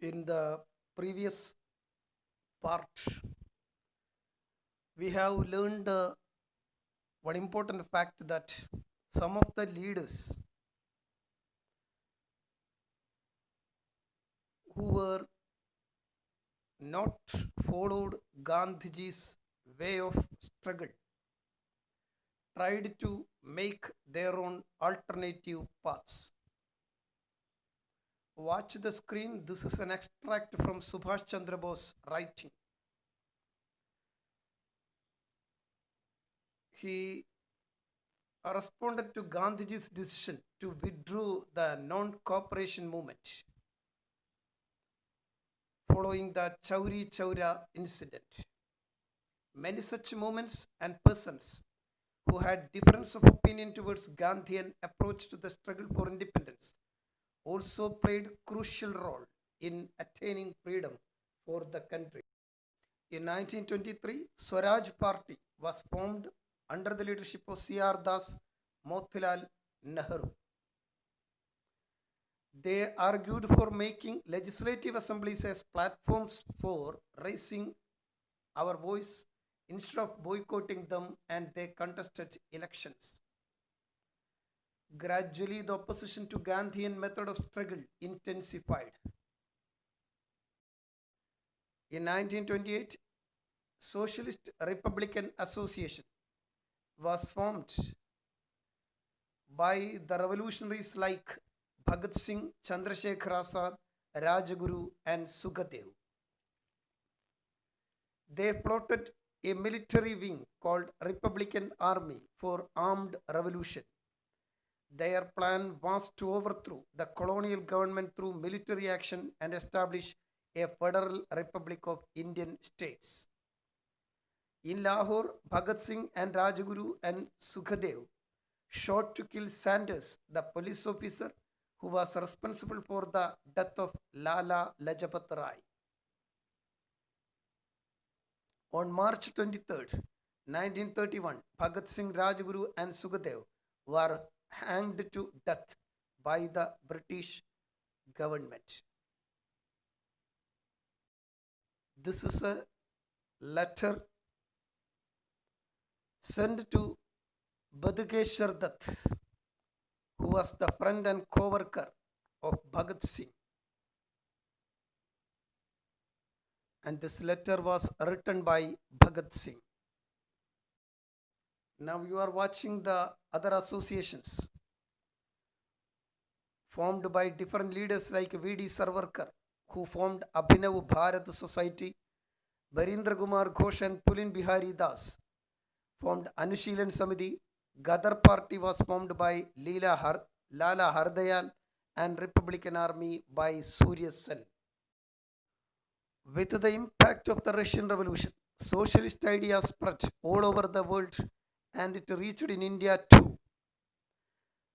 In the previous part, we have learned one important fact that some of the leaders who were not followed Gandhiji's way of struggle tried to make their own alternative paths. Watch the screen. This is an extract from Subhash Chandra Bose writing. He responded to Gandhiji's decision to withdraw the non-cooperation movement following the Chauri Chaura incident. Many such movements and persons who had difference of opinion towards Gandhian approach to the struggle for independence also played crucial role in attaining freedom for the country. In 1923, Swaraj Party was formed under the leadership of C.R. Das Motilal Nehru. They argued for making legislative assemblies as platforms for raising our voice instead of boycotting them, and they contested elections. Gradually, the opposition to Gandhian method of struggle intensified. In 1928, Socialist Republican Association was formed by the revolutionaries like Bhagat Singh, Chandrasekhar Azad, Rajguru, and Sukhadev. They plotted a military wing called Republican Army for armed revolution. Their plan was to overthrow the colonial government through military action and establish a federal republic of Indian states. In Lahore, Bhagat Singh and Rajguru and Sukhadev shot to kill Sanders, the police officer who was responsible for the death of Lala Lajpat Rai. On March 23, 1931, Bhagat Singh, Rajguru, and Sukhadev were hanged to death by the British government. This is a letter sent to Badukeshwar Dutt, who was the friend and co-worker of Bhagat Singh. And this letter was written by Bhagat Singh. Now you are watching the other associations formed by different leaders like V.D. Sarwarkar, who formed Abhinav Bharat Society, Barindra Kumar Ghosh and Pulin Bihari Das formed Anushilan Samiti. Gadar Party was formed by Lala Hardayal and Republican Army by Surya Sen. With the impact of the Russian Revolution, socialist ideas spread all over the world and it reached in India too.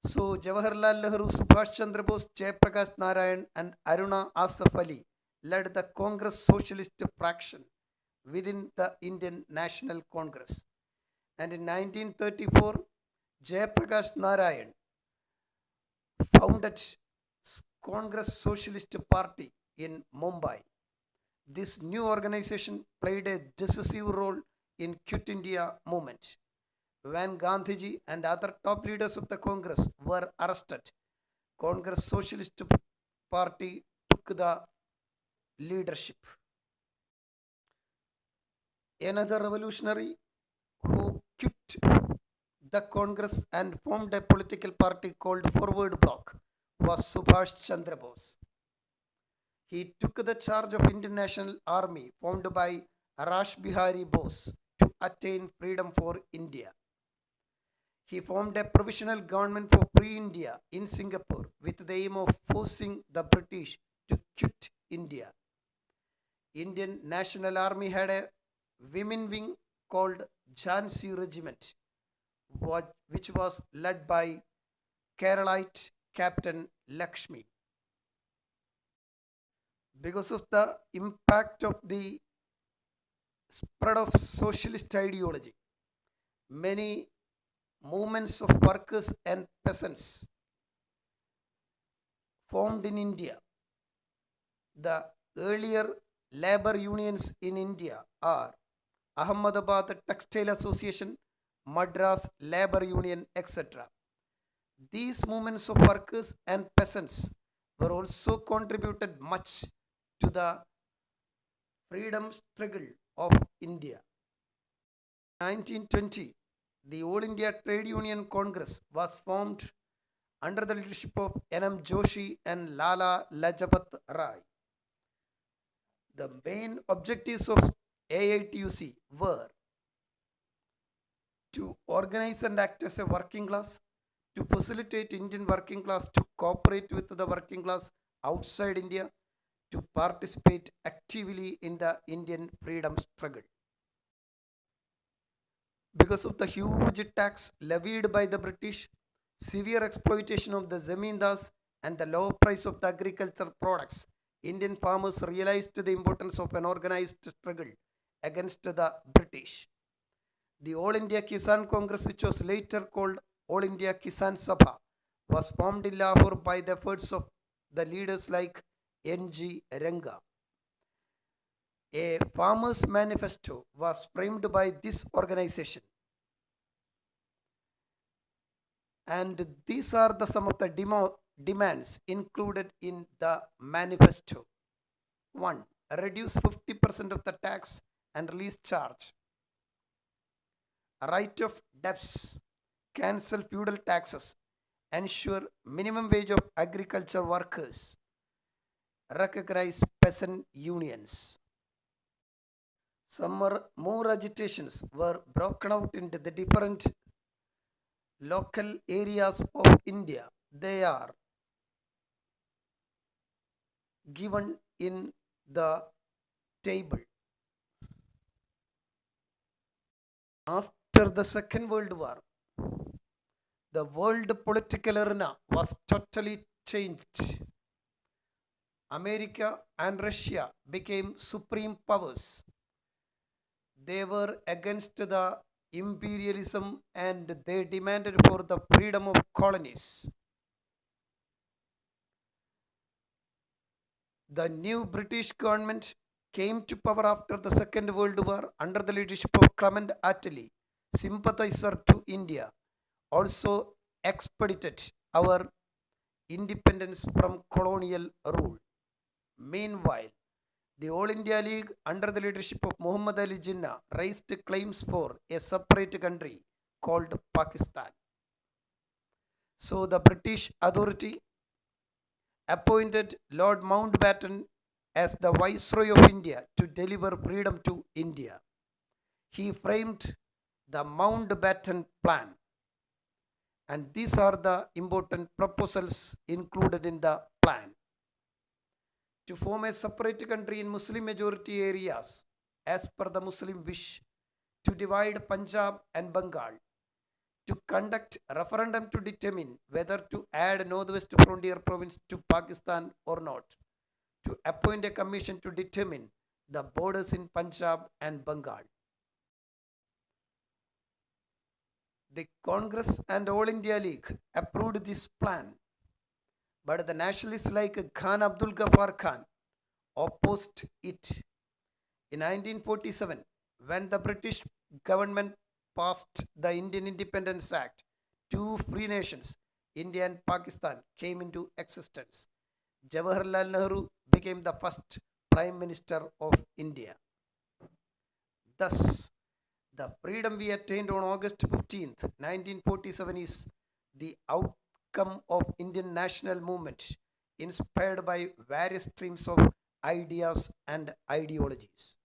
So Jawaharlal Nehru, Subhash Chandra Bose, Jayaprakash Narayan and Aruna Asaf Ali led the Congress Socialist fraction within the Indian National Congress. And in 1934, Jayaprakash Narayan founded Congress Socialist Party in Mumbai. This new organization played a decisive role in Quit India movement. When Gandhiji and other top leaders of the Congress were arrested, Congress Socialist Party took the leadership. Another revolutionary who quit the Congress and formed a political party called Forward Bloc was Subhash Chandra Bose. He took the charge of Indian National Army formed by Rash Bihari Bose to attain freedom for India. He formed a provisional government for free India in Singapore with the aim of forcing the British to quit India. Indian National Army had a women wing called Jhansi Regiment, which was led by Keralite Captain Lakshmi. Because of the impact of the spread of socialist ideology, many movements of workers and peasants formed in India. The earlier labor unions in India are Ahmedabad Textile Association, Madras Labor Union, etc. These movements of workers and peasants were also contributed much to the freedom struggle of India. 1920, the All India Trade Union Congress was formed under the leadership of N.M. Joshi and Lala Lajpat Rai. The main objectives of AITUC were to organize and act as a working class, to facilitate Indian working class to cooperate with the working class outside India, to participate actively in the Indian freedom struggle. Because of the huge tax levied by the British, severe exploitation of the zamindars, and the low price of the agricultural products, Indian farmers realized the importance of an organized struggle against the British. The All India Kisan Congress, which was later called All India Kisan Sabha, was formed in Lahore by the efforts of the leaders like N.G. Ranga. A farmers' manifesto was framed by this organization. And these are some of the demands included in the manifesto. 1. Reduce 50% of the tax and release charge. Right of debts. Cancel feudal taxes. Ensure minimum wage of agriculture workers. Recognize peasant unions. Some more agitations were broken out into the different local areas of India. They are given in the table. After the Second World War, the world political arena was totally changed. America and Russia became supreme powers. They were against the imperialism and they demanded for the freedom of colonies. The new British government came to power after the Second World War under the leadership of Clement Attlee, sympathizer to India, also expedited our independence from colonial rule. Meanwhile, the All India League, under the leadership of Muhammad Ali Jinnah, raised claims for a separate country called Pakistan. So the British authority appointed Lord Mountbatten as the Viceroy of India to deliver freedom to India. He framed the Mountbatten Plan, and these are the important proposals included in the plan. To form a separate country in Muslim majority areas as per the Muslim wish, to divide Punjab and Bengal, to conduct a referendum to determine whether to add Northwest Frontier Province to Pakistan or not, to appoint a commission to determine the borders in Punjab and Bengal. The Congress and All India League approved this plan, but the nationalists like Khan Abdul Ghaffar Khan opposed it. In 1947, when the British government passed the Indian Independence Act, two free nations, India and Pakistan, came into existence. Jawaharlal Nehru became the first Prime Minister of India. Thus, the freedom we attained on August 15th, 1947 is the outcome of Indian national movement inspired by various streams of ideas and ideologies.